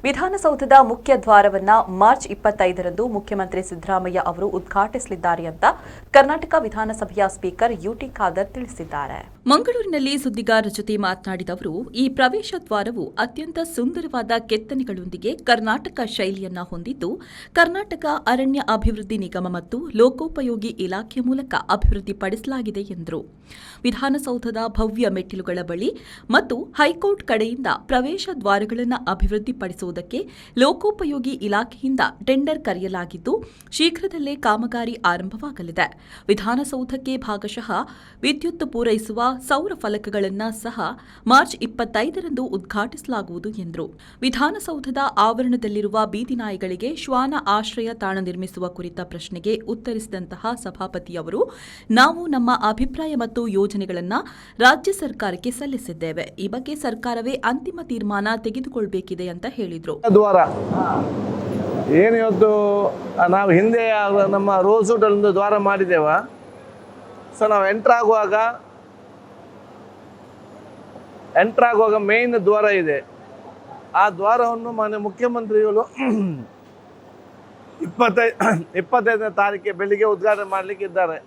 ವಿಧಾನಸೌಧದ ಮುಖ್ಯ ದ್ವಾರವನ್ನು ಮಾರ್ಚ್ 25ರಂದು ಮುಖ್ಯಮಂತ್ರಿ ಸಿದ್ದರಾಮಯ್ಯ ಅವರು ಉದ್ಘಾಟಿಸಲಿದ್ದಾರೆ ಅಂತ ಕರ್ನಾಟಕ ವಿಧಾನಸಭೆಯ ಸ್ಪೀಕರ್ ಯುಟಿ ಖಾದರ್ ತಿಳಿಸಿದ್ದಾರೆ. ಮಂಗಳೂರಿನಲ್ಲಿ ಸುದ್ದಿಗಾರರ ಜೊತೆ ಮಾತನಾಡಿದ ಅವರು, ಈ ಪ್ರವೇಶ ದ್ವಾರವು ಅತ್ಯಂತ ಸುಂದರವಾದ ಕೆತ್ತನೆಗಳೊಂದಿಗೆ ಕರ್ನಾಟಕ ಶೈಲಿಯನ್ನ ಹೊಂದಿದ್ದು, ಕರ್ನಾಟಕ ಅರಣ್ಯ ಅಭಿವೃದ್ಧಿ ನಿಗಮ ಮತ್ತು ಲೋಕೋಪಯೋಗಿ ಇಲಾಖೆ ಮೂಲಕ ಅಭಿವೃದ್ಧಿಪಡಿಸಲಾಗಿದೆ ಎಂದರು. ವಿಧಾನಸೌಧದ ಭವ್ಯ ಮೆಟ್ಟಿಲುಗಳ ಬಳಿ ಮತ್ತು ಹೈಕೋರ್ಟ್ ಕಡೆಯಿಂದ ಪ್ರವೇಶ ದ್ವಾರಗಳನ್ನು ಅಭಿವೃದ್ಧಿಪಡಿಸುವುದಕ್ಕೆ ಲೋಕೋಪಯೋಗಿ ಇಲಾಖೆಯಿಂದ ಟೆಂಡರ್ ಕರೆಯಲಾಗಿದ್ದು, ಶೀಘ್ರದಲ್ಲೇ ಕಾಮಗಾರಿ ಆರಂಭವಾಗಲಿದೆ. ವಿಧಾನಸೌಧಕ್ಕೆ ಭಾಗಶಃ ವಿದ್ಯುತ್ ಪೂರೈಸುವ ಸೌರ ಫಲಕಗಳನ್ನು ಸಹ ಮಾರ್ಚ್ 25ರಂದು ಉದ್ಘಾಟಿಸಲಾಗುವುದು ಎಂದರು. ವಿಧಾನಸೌಧದ ಆವರಣದಲ್ಲಿರುವ ಬೀದಿ ನಾಯಿಗಳಿಗೆ ಶ್ವಾನ ಆಶ್ರಯ ತಾಣ ನಿರ್ಮಿಸುವ ಕುರಿತ ಪ್ರಶ್ನೆಗೆ ಉತ್ತರಿಸಿದಂತಹ ಸಭಾಪತಿಯವರು, ನಾವು ನಮ್ಮ ಅಭಿಪ್ರಾಯ ಮತ್ತು ಯೋಜನೆಗಳನ್ನು ರಾಜ್ಯ ಸರ್ಕಾರಕ್ಕೆ ಸಲ್ಲಿಸಿದ್ದೇವೆ. ಈ ಬಗ್ಗೆ ಸರ್ಕಾರವೇ ಅಂತಿಮ ತೀರ್ಮಾನ ತೆಗೆದುಕೊಳ್ಳಬೇಕಿದೆ ಅಂತ ಹೇಳಿದರು. ಏನು ಇವತ್ತು ನಾವು ಹಿಂದೆ ನಮ್ಮ ರೋಸ್ ವುಡ್ ಒಂದು ದ್ವಾರ ಮಾಡಿದ್ದೇವೆ. ಸೊ ನಾವು ಎಂಟ್ರ್ ಆಗುವಾಗ ಮೇನ್ ದ್ವಾರ ಇದೆ. ಆ ದ್ವಾರವನ್ನು ಮಾನ್ಯ ಮುಖ್ಯಮಂತ್ರಿಗಳು 25ನೇ ತಾರೀಕಿಗೆ ಬೆಳಿಗ್ಗೆ ಉದ್ಘಾಟನೆ ಮಾಡಲಿಕ್ಕೆ ಇದ್ದಾರೆ.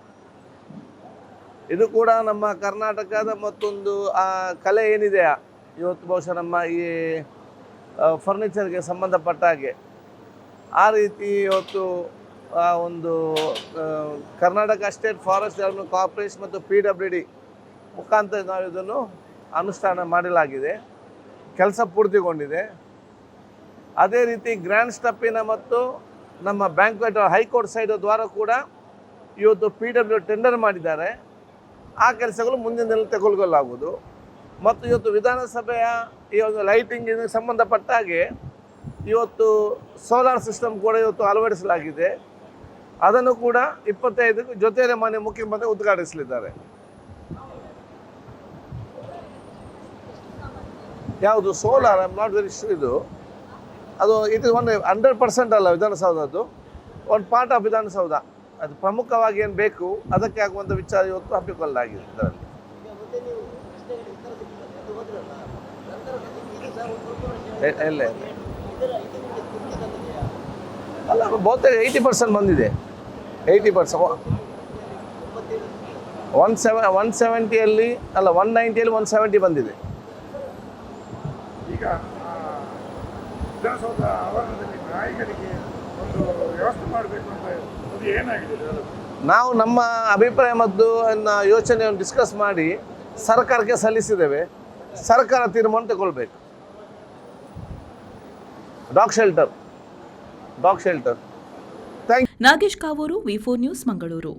ಇದು ಕೂಡ ನಮ್ಮ ಕರ್ನಾಟಕದ ಮತ್ತೊಂದು ಕಲೆ ಏನಿದೆಯಾ ಇವತ್ತು ಬಹುಶಃ ನಮ್ಮ ಈ ಫರ್ನಿಚರ್ಗೆ ಸಂಬಂಧಪಟ್ಟ ಹಾಗೆ ಆ ರೀತಿ ಇವತ್ತು ಒಂದು Karnataka state forest development corporation ಮತ್ತು PWD ಮುಖಾಂತರ ನಾವು ಇದನ್ನು ಅನುಷ್ಠಾನ ಮಾಡಲಾಗಿದೆ. ಕೆಲಸ ಪೂರ್ತಿಗೊಂಡಿದೆ. ಅದೇ ರೀತಿ ಗ್ರ್ಯಾಂಡ್ ಸ್ಟಪ್ಪಿನ ಮತ್ತು ನಮ್ಮ ಬ್ಯಾಂಕ್ವೆಟ್ ಹೈಕೋರ್ಟ್ ಸೈಡ್ ದ್ವಾರ ಕೂಡ ಇವತ್ತು PWD ಟೆಂಡರ್ ಮಾಡಿದ್ದಾರೆ. ಆ ಕೆಲಸಗಳು ಮುಂದಿನ ದಿನ ತೆಗೆದುಕೊಳ್ಳಲಾಗುವುದು. ಮತ್ತು ಇವತ್ತು ವಿಧಾನಸಭೆಯ ಈ ಒಂದು ಲೈಟಿಂಗಿಗೆ ಸಂಬಂಧಪಟ್ಟ ಹಾಗೆ ಇವತ್ತು ಸೋಲಾರ್ ಸಿಸ್ಟಮ್ ಕೂಡ ಇವತ್ತು ಅಳವಡಿಸಲಾಗಿದೆ. ಅದನ್ನು ಕೂಡ 25ಕ್ಕೆ ಜೊತೆಯಲ್ಲಿ ಮಾನ್ಯ ಮುಖ್ಯಮಂತ್ರಿ ಉದ್ಘಾಟಿಸಲಿದ್ದಾರೆ. ಯಾವುದು solar I am not very sure. ಅದು ಇಟ್ ಇಸ್ 100% ಅಲ್ಲ ವಿಧಾನಸೌಧದ್ದು, ಒಂದು ಪಾರ್ಟ್ ಆಫ್ ವಿಧಾನಸೌಧ. ಅದು ಪ್ರಮುಖವಾಗಿ ಏನು ಬೇಕು ಅದಕ್ಕೆ ಆಗುವಂಥ ವಿಚಾರ ಇವತ್ತು ಹಮ್ಮಿಕೊಳ್ಳಲಾಗಿದೆ. ಇದರಲ್ಲಿ ಇಲ್ಲ ಅಲ್ಲ, ಬಹುತೇಕ 80% ಬಂದಿದೆ. 80% 170ಯಲ್ಲಿ ಅಲ್ಲ 190ಯಲ್ಲಿ 170 ಬಂದಿದೆ. ಈಗ ವಿಧಾನಸೌಧ ಆವರಣದಲ್ಲಿ ನಾಯಿಗಳಿಗೆ ಒಂದು ವ್ಯವಸ್ಥೆ ಮಾಡಬೇಕು ಅಂತ ಅದು ಏನಾಗಿದೆ? ನಾವು ನಮ್ಮ ಅಭಿಪ್ರಾಯ ಮತ್ತು ಯೋಚನೆಯನ್ನು ಡಿಸ್ಕಸ್ ಮಾಡಿ ಸರ್ಕಾರಕ್ಕೆ ಸಲ್ಲಿಸಿದ್ದೇವೆ. ಸರ್ಕಾರ ತೀರ್ಮಾನ ತಗೊಳ್ಬೇಕು. Dog shelter. Nagesh Kavoor, V4 news, Mangaluru.